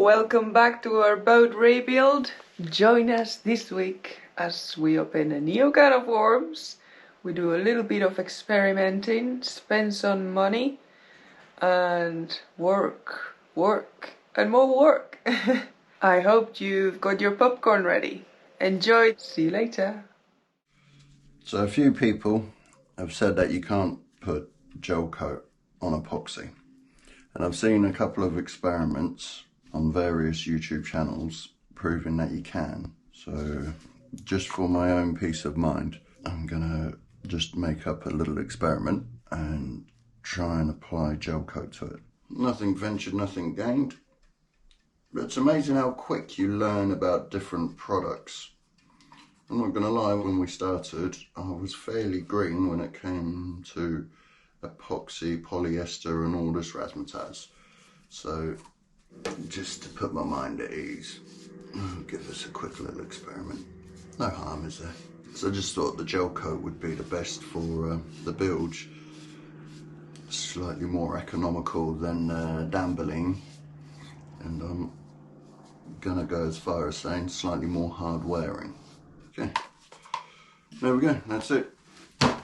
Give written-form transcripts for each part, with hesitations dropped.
Welcome back to our boat rebuild. Join us this week as we open a new can of worms. We do a little bit of experimenting, spend some money, and work, and more work. I hope you've got your popcorn ready. Enjoy. See you later. So a few people have said that you can't put gel coat on epoxy. And I've seen a couple of experiments on various YouTube channels proving that you can. So just for my own peace of mind, I'm gonna just make up a little experiment and try and apply gel coat to it. Nothing ventured, nothing gained. But it's amazing how quick you learn about different products. I'm not gonna lie, when we started, I was fairly green when it came to epoxy, polyester and all this razzmatazz. So just to put my mind at ease, I'll give this a quick little experiment. No harm, is there? So I just thought the gel coat would be the best for the bilge. Slightly more economical than Dambeling, and I'm gonna go as far as saying slightly more hard wearing. Okay, there we go, that's it.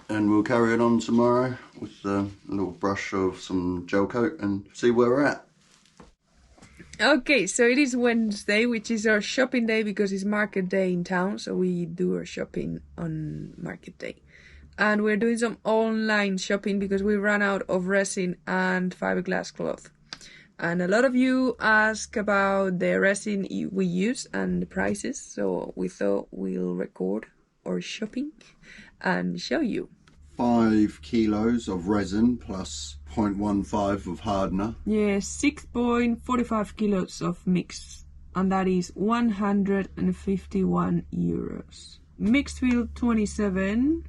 And we'll carry it on tomorrow with a little brush of some gel coat and see where we're at. Okay, so it is Wednesday, which is our shopping day because it's market day in town, so we do our shopping on market day. And we're doing some online shopping because we ran out of resin and fiberglass cloth. And a lot of you ask about the resin we use and the prices, so we thought we'll record our shopping and show you. 5 kilos of resin plus 0.15 of hardener. Yeah, 6.45 kilos of mix, and that is 151 euros. Mixed wheel 27.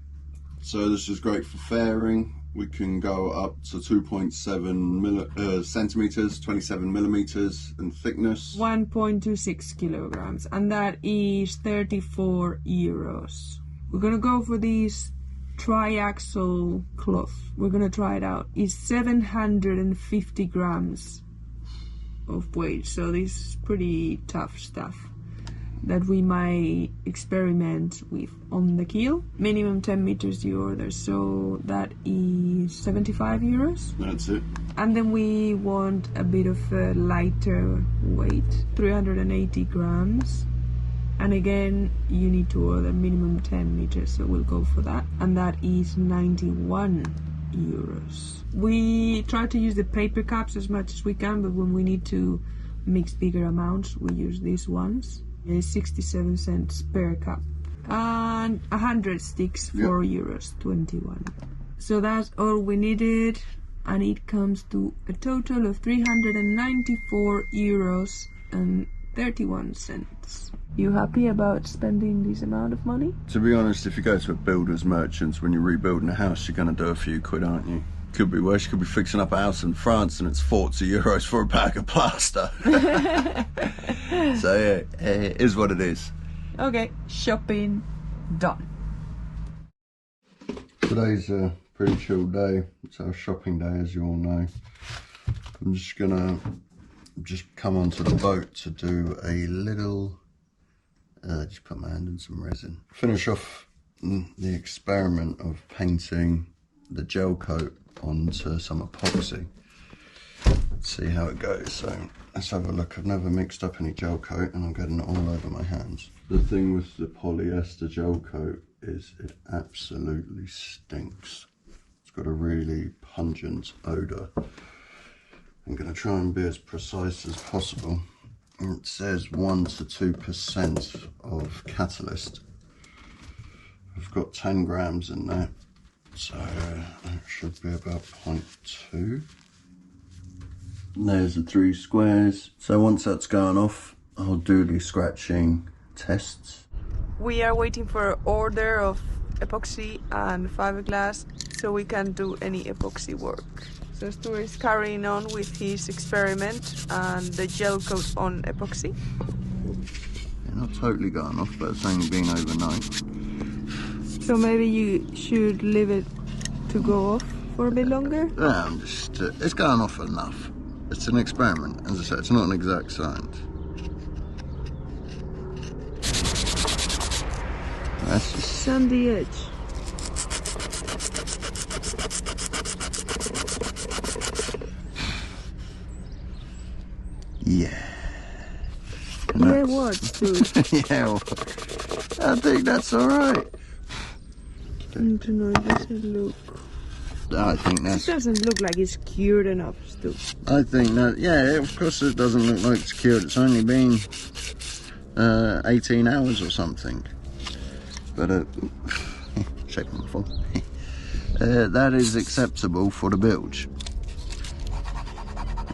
So this is great for fairing. We can go up to 2.7 centimeters, 27 millimeters in thickness. 1.26 kilograms, and that is 34 euros. We're gonna go for these triaxle cloth. We're gonna try it out. It's 750 grams of weight, so this is pretty tough stuff that we might experiment with on the keel. Minimum 10 meters you order, so that is 75 euros. That's it. And then we want a bit of a lighter weight, 380 grams. And again, you need to order minimum 10 meters, so we'll go for that. And that is 91 euros. We try to use the paper cups as much as we can, but when we need to mix bigger amounts, we use these ones. It's 67 cents per cup. And 100 sticks, 4 euros, 21. So that's all we needed. And it comes to a total of 394 euros and 31 cents. You happy about spending this amount of money? To be honest, if you go to a builder's merchants when you're rebuilding a house, you're going to do a few quid, aren't you? Could be worse. You could be fixing up a house in France and it's 40 euros for a bag of plaster. So yeah, it is what it is. Okay, shopping done. Today's a pretty chill day. It's our shopping day, as you all know. I'm just gonna come onto the boat to do a little, just put my hand in some resin. Finish off the experiment of painting the gel coat onto some epoxy. Let's see how it goes. So let's have a look. I've never mixed up any gel coat and I'm getting it all over my hands. The thing with the polyester gel coat is it absolutely stinks. It's got a really pungent odour. I'm going to try and be as precise as possible. It says 1 to 2% of catalyst. I've got 10 grams in there, so it should be about 0.2. There's the 3 squares. So once that's gone off, I'll do the scratching tests. We are waiting for an order of epoxy and fiberglass so we can do any epoxy work. So Stuart is carrying on with his experiment and the gel coat on epoxy. Yeah, not totally gone off, but it's only been overnight. So maybe you should leave it to go off for a bit longer? Yeah, it's gone off enough. It's an experiment, as I said, it's not an exact science. That's just sandy edge. yeah. Yeah, what, Stuart? Yeah, well, I think that's alright. I don't know, it doesn't look... I think It that's... doesn't look like it's cured enough, Stu. I think that, yeah, of course it doesn't look like it's cured. It's only been 18 hours or something. But, shake my phone. That is acceptable for the bilge.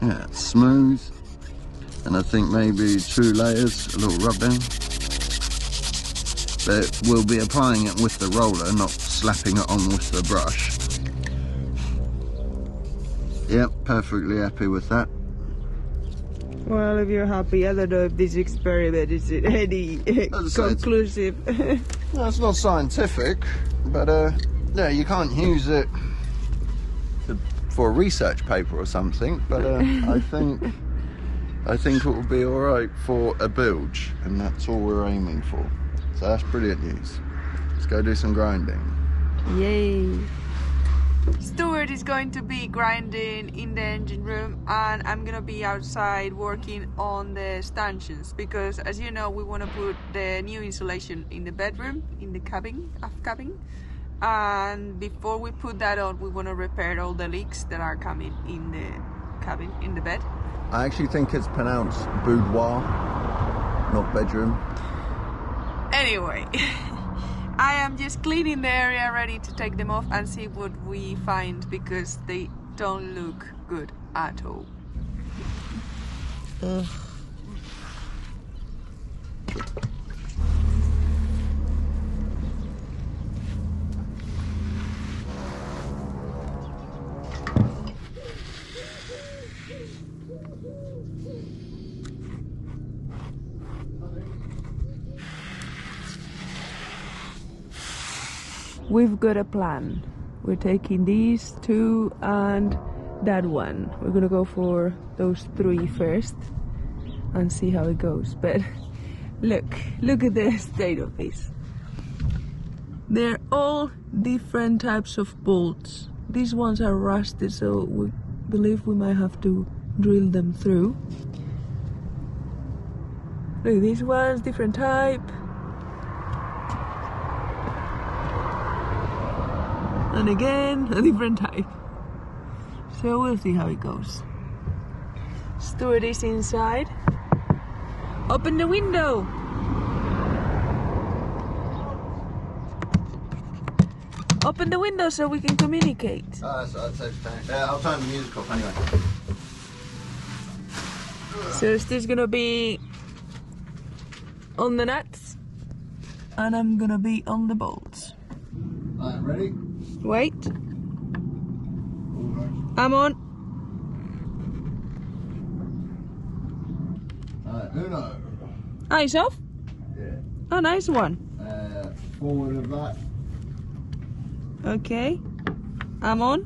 Yeah, it's smooth. And I think maybe 2 layers, a little rub down. But we'll be applying it with the roller, not slapping it on with the brush. Yep, perfectly happy with that. Well, if you're happy, I don't know if this experiment is any conclusive. No, it's not scientific, but yeah, you can't use it for a research paper or something. But I think it will be all right for a bilge, and that's all we're aiming for. So that's brilliant news. Let's go do some grinding. Yay! Stuart is going to be grinding in the engine room, and I'm gonna be outside working on the stanchions, because as you know, we want to put the new insulation in the bedroom, in the cabin, aft cabin, and before we put that on, we want to repair all the leaks that are coming in the cabin, in the bed. I actually think it's pronounced boudoir, not bedroom. Anyway, I am just cleaning the area, ready to take them off and see what we find, because they don't look good at all. We've got a plan. We're taking these 2 and that one. We're gonna go for those 3 first and see how it goes. But look at the state of this. They're all different types of bolts. These ones are rusted, so we believe we might have to drill them through. Look, these ones, different type. And again, a different type. So we'll see how it goes. Stuart is inside. Open the window! Open the window so we can communicate. Oh, that's what I'd say. Yeah, I'll turn the music off anyway. So Stuart's gonna be on the nuts, and I'm gonna be on the bolts. Alright, ready? Wait. I'm on. Alright, uno. Eyes off. Yeah. Oh, nice one. Forward of that. Okay. I'm on.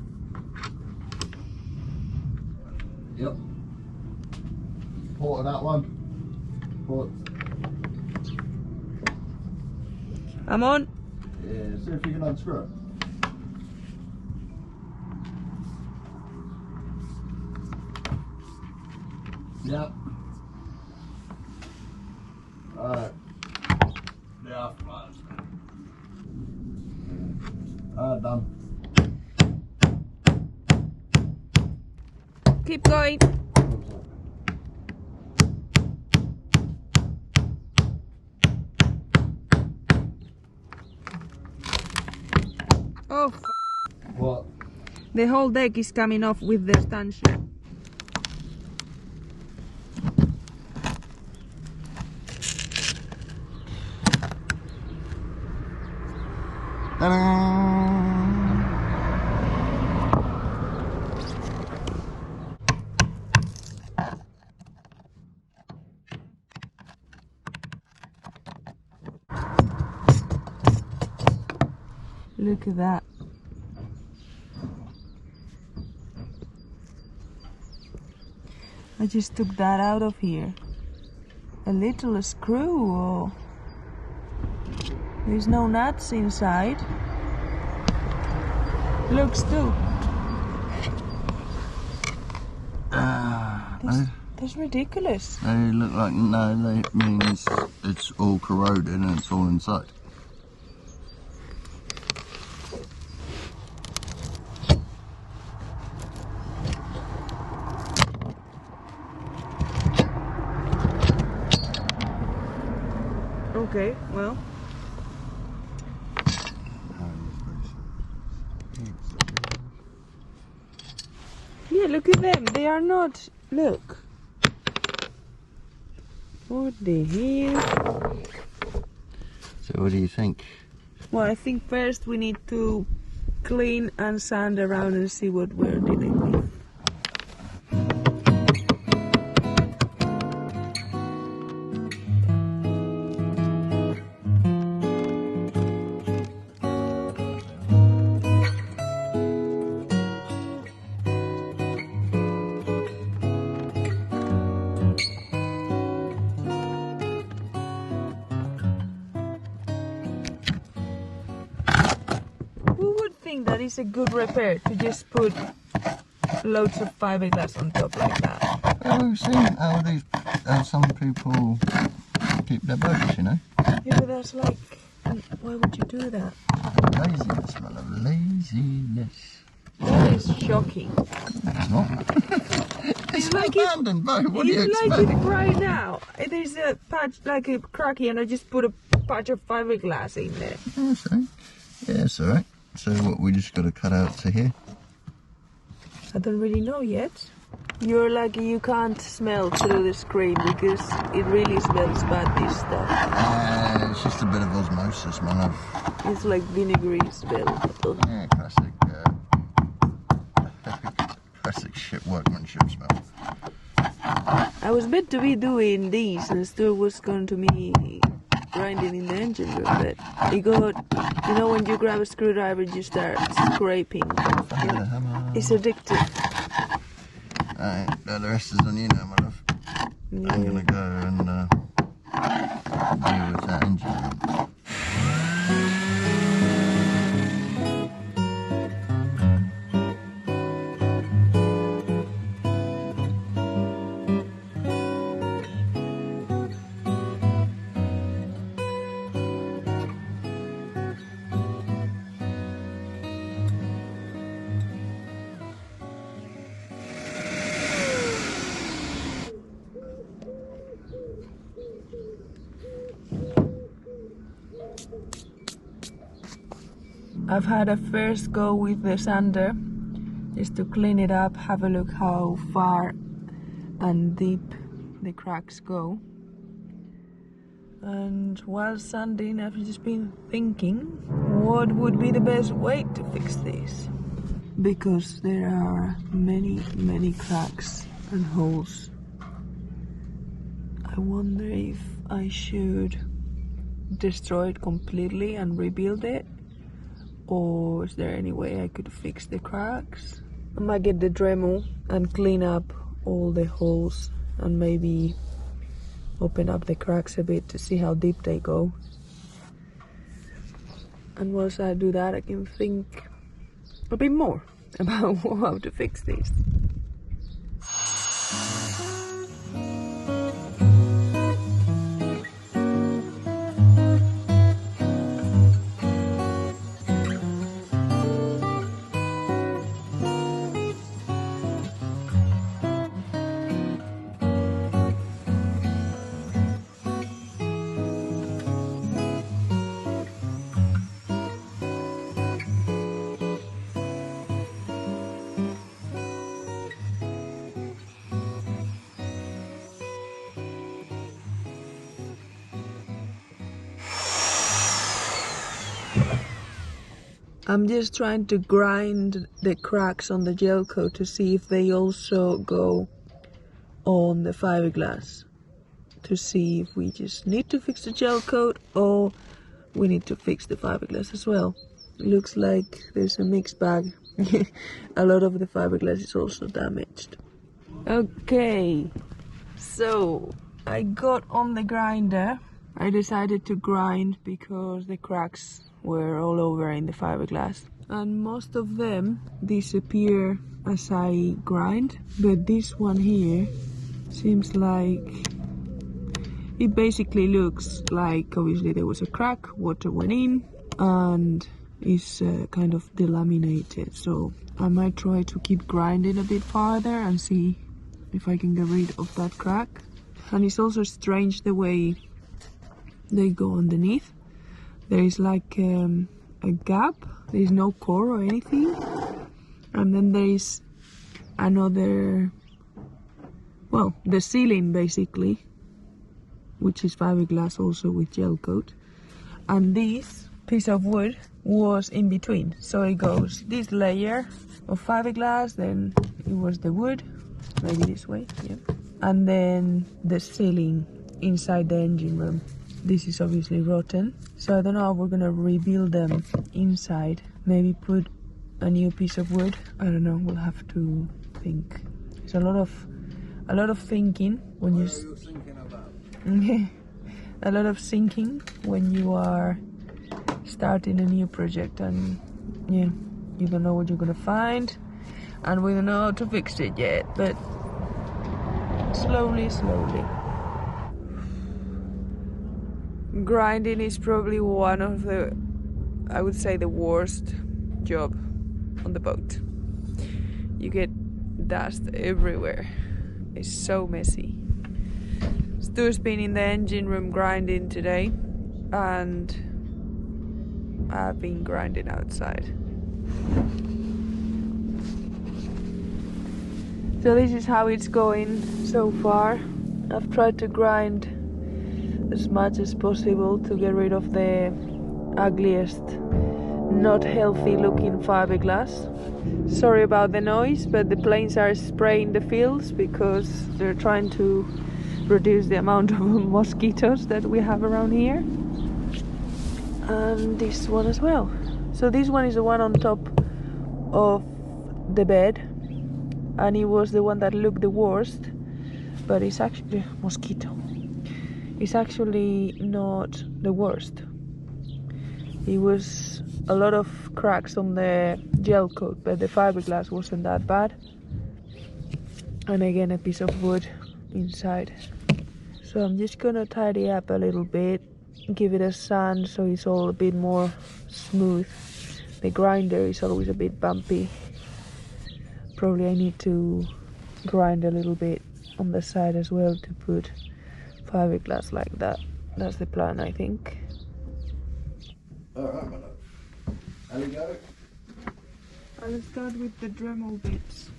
Yep. Port of that one. Port. I'm on. Yeah, see if you can unscrew it. Yep. Alright. Yeah, fine. Done. Keep going. Oh, What? the whole deck is coming off with the stanchion. Look at that. I just took that out of here. A little screw, or there's no nuts inside. Looks too. That's ridiculous. They look like, no, they means it's all corroded and it's all inside. Okay, well. Yeah, look at them. They are not. Look. What the hell? So what do you think? Well, I think first we need to clean and sand around and see what we're dealing with. That is a good repair, to just put loads of fiberglass on top like that. Well, we've seen how some people keep their boats, you know. Yeah, but that's like, why would you do that? Laziness, my love, laziness. That is shocking. It's not. It's like an abandoned boat. What do you expect? Like it right now. There's a patch, like a cracky, and I just put a patch of fiberglass in there. Yeah, so. Yeah, it's alright. So what, we just got to cut out to here? I don't really know yet. You're lucky you can't smell through the screen because it really smells bad, this stuff. It's just a bit of osmosis, my love. It's like vinegary smell. Yeah, classic shit workmanship smell. I was meant to be doing these and Stuart was going to be grinding in the engine room, but it got, you know, when you grab a screwdriver you start scraping. It's addictive. Alright, the rest is on you now, my love. Yeah. I'm gonna go and deal with that engine room. I've had a first go with the sander just to clean it up, have a look how far and deep the cracks go. And while sanding, I've just been thinking what would be the best way to fix this, because there are many cracks and holes. I wonder if I should destroy it completely and rebuild it, or is there any way I could fix the cracks? I might get the Dremel and clean up all the holes and maybe open up the cracks a bit to see how deep they go. And once I do that, I can think a bit more about how to fix this. I'm just trying to grind the cracks on the gel coat to see if they also go on the fiberglass, to see if we just need to fix the gel coat or we need to fix the fiberglass as well. It looks like there's a mixed bag. A lot of the fiberglass is also damaged. Okay, so I got on the grinder. I decided to grind because the cracks were all over in the fiberglass, and most of them disappear as I grind, but this one here seems like it basically looks like obviously there was a crack, water went in, and is kind of delaminated. So I might try to keep grinding a bit farther and see if I can get rid of that crack. And it's also strange the way they go underneath. There is like a gap, there is no core or anything, and then there is another, well, the ceiling basically, which is fiberglass also with gel coat, and this piece of wood was in between. So it goes this layer of fiberglass, then it was the wood, maybe this way, yeah, and then the ceiling inside the engine room. This is obviously rotten, so I don't know how we're gonna rebuild them inside. Maybe put a new piece of wood, I don't know, we'll have to think. It's a lot of thinking when you... What are you thinking about? A lot of thinking when you are starting a new project, and yeah, you don't know what you're gonna find, and we don't know how to fix it yet, but slowly. Grinding is probably one of the, I would say, the worst job on the boat. You get dust everywhere. It's so messy. Stu's been in the engine room grinding today, and I've been grinding outside. So this is how it's going so far. I've tried to grind as much as possible to get rid of the ugliest, not healthy looking fiberglass. Sorry about the noise, but the planes are spraying the fields because they're trying to reduce the amount of mosquitoes that we have around here. And this one as well. So this one is the one on top of the bed, and it was the one that looked the worst, but it's actually mosquito. It's actually not the worst. It was a lot of cracks on the gel coat, but the fiberglass wasn't that bad. And again, a piece of wood inside. So I'm just gonna tidy up a little bit, give it a sun so it's all a bit more smooth. The grinder is always a bit bumpy. Probably I need to grind a little bit on the side as well to put fiberglass like that. That's the plan, I think. Alright, my love. How you go? I'll start with the Dremel bits.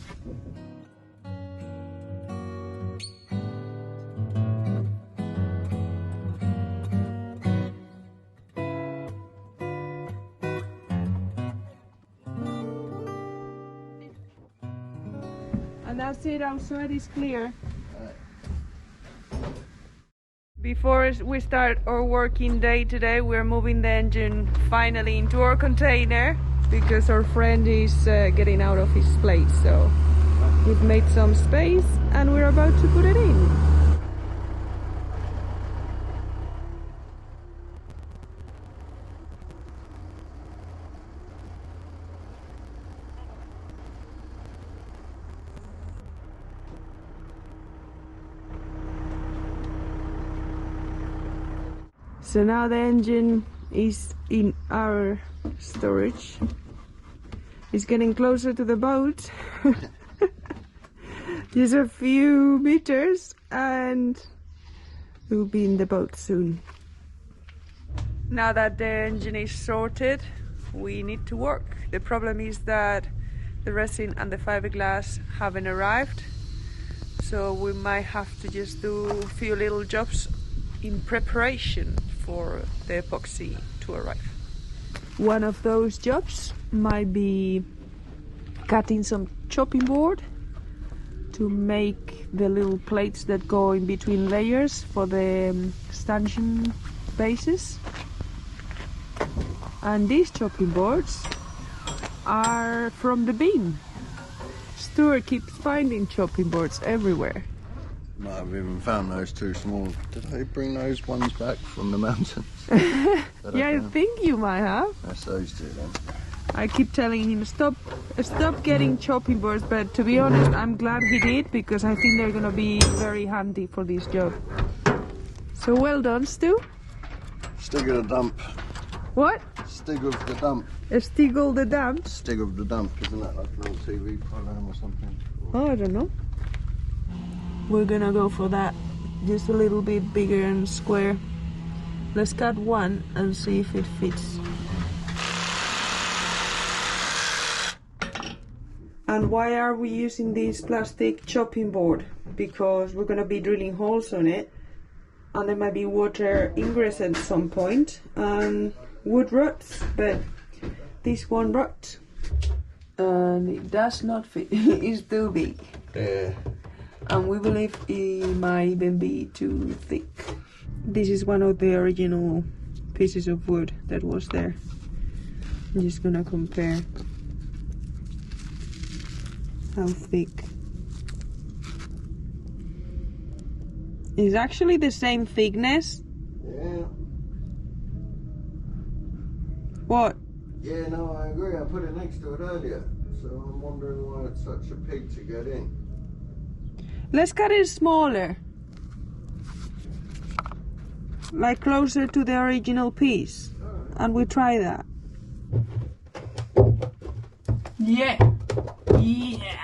And that's it, outside is clear. Before we start our working day today, we're moving the engine finally into our container because our friend is getting out of his place. So we've made some space and we're about to put it in. So now the engine is in our storage. It's getting closer to the boat. Just a few meters and we'll be in the boat soon. Now that the engine is sorted, we need to work. The problem is that the resin and the fiberglass haven't arrived, so we might have to just do a few little jobs in preparation for the epoxy to arrive. One of those jobs might be cutting some chopping board to make the little plates that go in between layers for the stanchion bases. And these chopping boards are from the bin. Stuart keeps finding chopping boards everywhere. Might have even found those too small. Did I bring those ones back from the mountains? Yeah, I think you might have. That's those two then. I keep telling him stop getting chopping boards, but to be honest, I'm glad he did, because I think they're gonna be very handy for this job. So well done, Stu. Stig of the dump. What? Stig of the dump. A Stiggle the Damp? Stig of the dump, isn't that like an old TV program or something? Oh, I don't know. We're gonna go for that, just a little bit bigger and square. Let's cut one and see if it fits. And why are we using this plastic chopping board? Because we're gonna be drilling holes on it, and there might be water ingress at some point, and wood rots, but this one rot. And it does not fit. It's too big. Yeah. And we believe it might even be too thick. This is one of the original pieces of wood that was there. I'm just gonna compare how thick. It's actually the same thickness. Yeah. What? Yeah, no, I agree. I put it next to it earlier. So I'm wondering why it's such a pig to get in. Let's cut it smaller. Like closer to the original piece. Right. And we try that. Yeah. Yeah.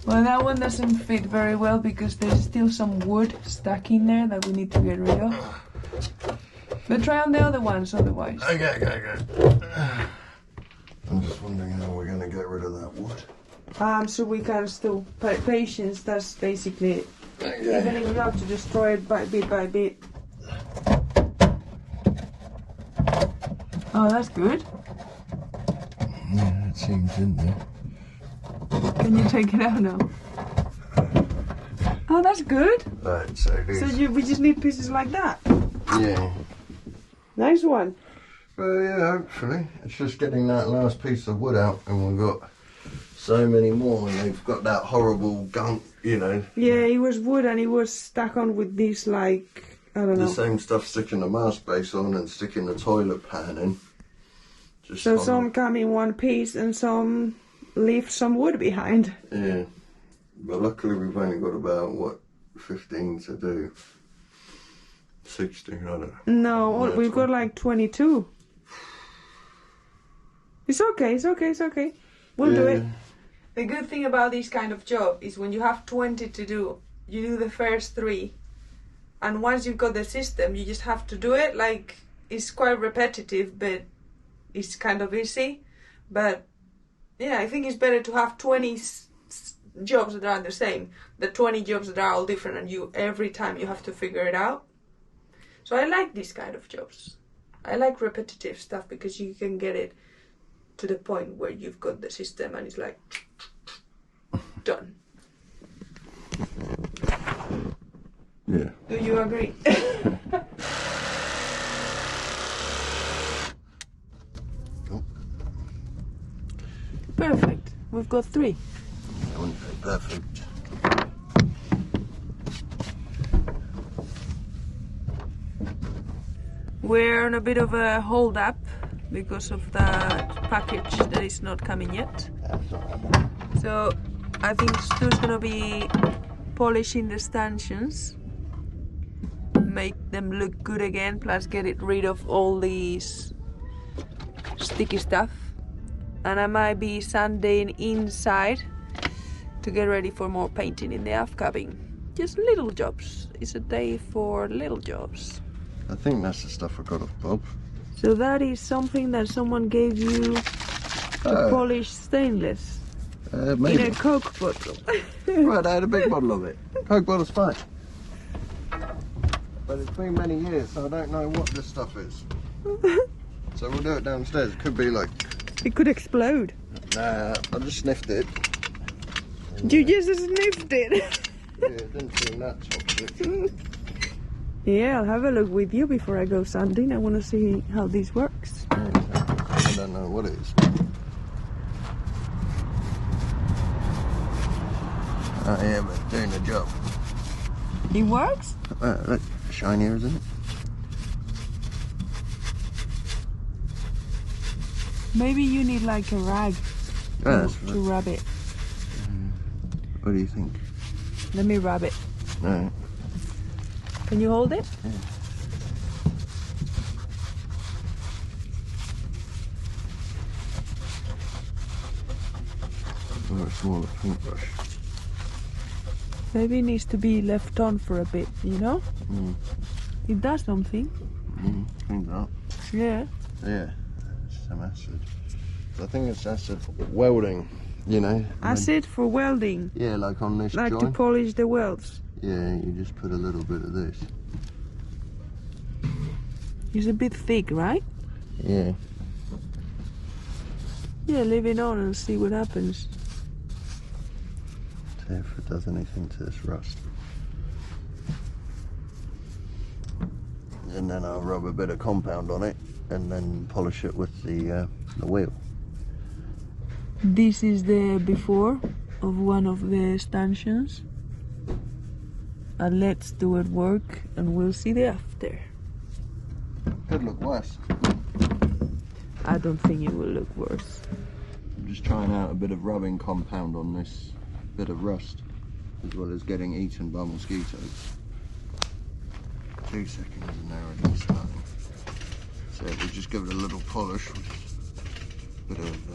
Well, that one doesn't fit very well because there's still some wood stuck in there that we need to get rid of. But try on the other ones otherwise. Okay. I'm just wondering how we're going to get rid of that wood. So we can still, patience, that's basically it. Okay. Even if you have to destroy it by bit. Oh, that's good. Yeah, it seems in there. Can you take it out now? Oh, that's good. Right, so it is. So we just need pieces like that. Yeah. Nice one. Well, yeah, hopefully. It's just getting that last piece of wood out, and we've got so many more, and they've got that horrible gunk, you know. Yeah, it was wood, and it was stuck on with this, like, I don't know. The same stuff sticking the mast base on and sticking the toilet pan in. Just So some come in one piece, and some leave some wood behind. Yeah. But luckily we've only got about, what, 15 to do. 16, I don't know. No, Yeah, we've got like 22. It's okay. We'll do it. The good thing about this kind of job is when you have 20 to do, you do the first 3. And once you've got the system, you just have to do it. Like, it's quite repetitive, but it's kind of easy. But, yeah, I think it's better to have 20 jobs that are the same than 20 jobs that are all different, and every time you have to figure it out. So I like these kind of jobs. I like repetitive stuff because you can get it to the point where you've got the system and it's like done. Yeah. Do you agree? Perfect. We've got 3. I wouldn't say perfect. We're on a bit of a hold up because of that package that is not coming yet. So I think Stu's gonna be polishing the stanchions, make them look good again, plus get rid of all these sticky stuff. And I might be sanding inside to get ready for more painting in the aft cabin. Just little jobs. It's a day for little jobs. I think that's the stuff I got off Bob. So that is something that someone gave you to polish stainless Maybe. in a Coke bottle. Right, I had a big bottle of it. Coke bottle's fine. But it's been many years, so I don't know what this stuff is. So we'll do it downstairs. It could be like... It could explode. Nah, I just sniffed it. You just sniffed it. Yeah, it didn't seem that toxic. Yeah, I'll have a look with you before I go sanding. I want to see how this works. Yeah, don't know what it is. Oh yeah, but doing the job. It works? Look, shinier, isn't it? Maybe you need like a rag to rub it. What do you think? Let me rub it. Alright. Can you hold it? Yeah. Or a smaller paintbrush. Maybe it needs to be left on for a bit, you know? It does something. Cleans it up. Yeah. Yeah, some acid. I think it's acid for welding, you know. Acid for welding? Yeah, like on this like joint. to polish the welds? Yeah, you just put a little bit of this. It's a bit thick, right? Yeah. Yeah, leave it on and see what happens. See if it does anything to this rust. And then I'll rub a bit of compound on it and then polish it with the wheel. This is the before of one of the stanchions. And let's do it work and we'll see the after. Could look worse. I don't think it will look worse. I'm just trying out a bit of rubbing compound on this bit of rust, as well as getting eaten by mosquitoes. 2 seconds and they're already starting. So we'll just give it a little polish, which is a bit of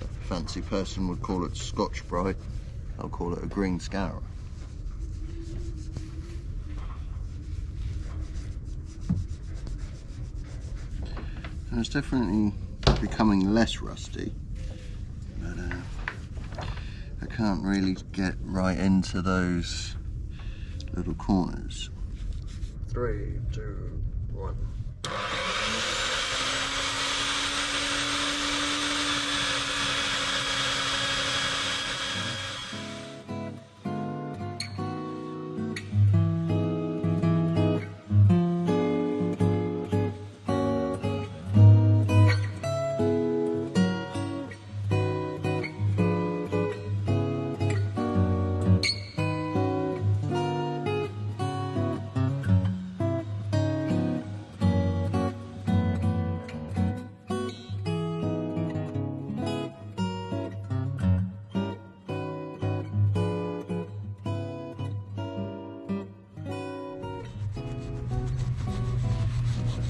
a fancy person would call it Scotch Brite. I'll call it a green scourer. And it's definitely becoming less rusty, but I can't really get right into those little corners. 3, 2, 1.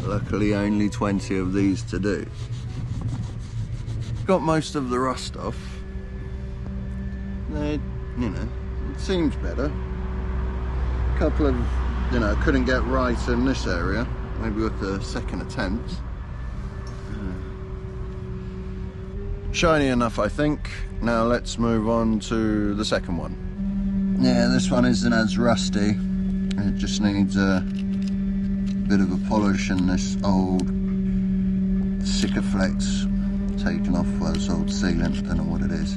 Luckily only 20 of these to do. Got most of the rust off. You know, it seems better. A couple of, you know, couldn't get right in this area, maybe with the second attempt. Shiny enough, I think. Now let's move on to the second one. Yeah, this one isn't as rusty. It just needs a bit of a polish and this old Sikaflex taken off. Well, this old sealant, I don't know what it is.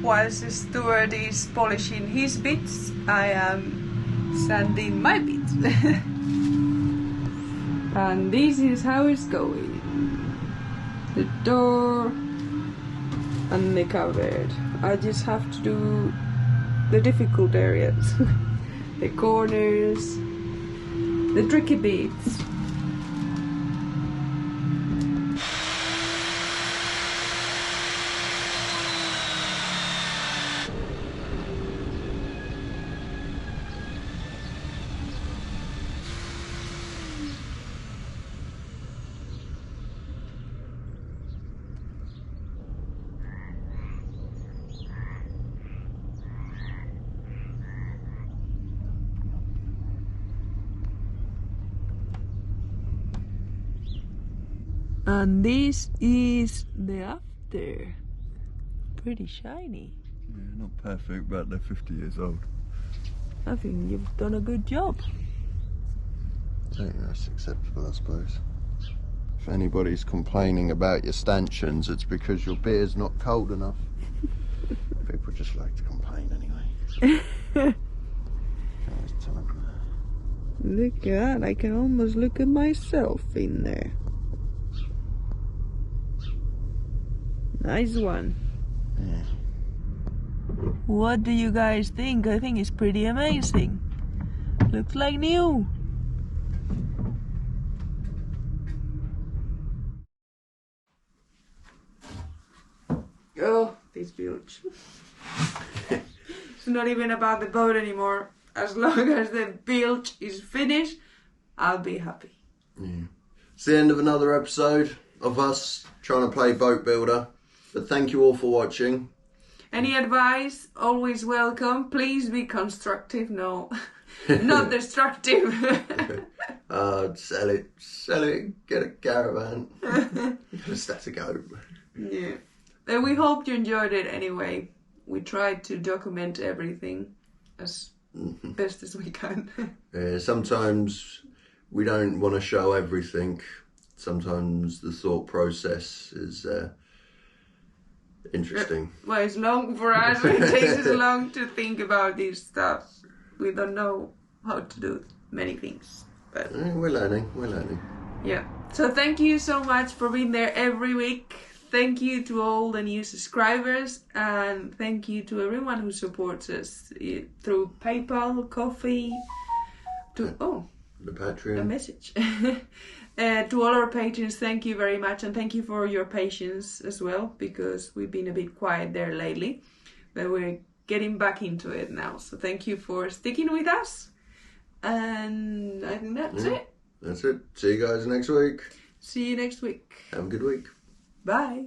Whilst Stuart is polishing his bits, I am sanding my bits. And this is how it's going. The door and the cupboard. I just have to do the difficult areas. The corners, the tricky bits. And this is the after. Pretty shiny. Yeah, not perfect, but they're 50 years old. I think you've done a good job. I think that's acceptable, I suppose. If anybody's complaining about your stanchions, it's because your beer's not cold enough. People just like to complain anyway. Always tell them. Look at that, I can almost look at myself in there. Nice one. Yeah. What do you guys think? I think it's pretty amazing. Looks like new. Oh, this bilge. It's not even about the boat anymore. As long as the bilge is finished, I'll be happy. Yeah. It's the end of another episode of us trying to play boat builder. But thank you all for watching. Any advice? Always welcome. Please be constructive. No, not destructive. Sell it, get a caravan. Just have to go. Yeah. But we hope you enjoyed it anyway. We tried to document everything as best as we can. Sometimes we don't want to show everything. Sometimes the thought process is interesting. Well, it's long for us. It takes us long to think about this stuff. We don't know how to do many things. But we're learning. Yeah. So thank you so much for being there every week. Thank you to all the new subscribers, and thank you to everyone who supports us through PayPal, Coffee, the Patreon. A message. To all our patrons, thank you very much, and thank you for your patience as well, because we've been a bit quiet there lately, but we're getting back into it now. So thank you for sticking with us, and I think that's it. That's it. See you guys next week. See you next week. Have a good week. Bye.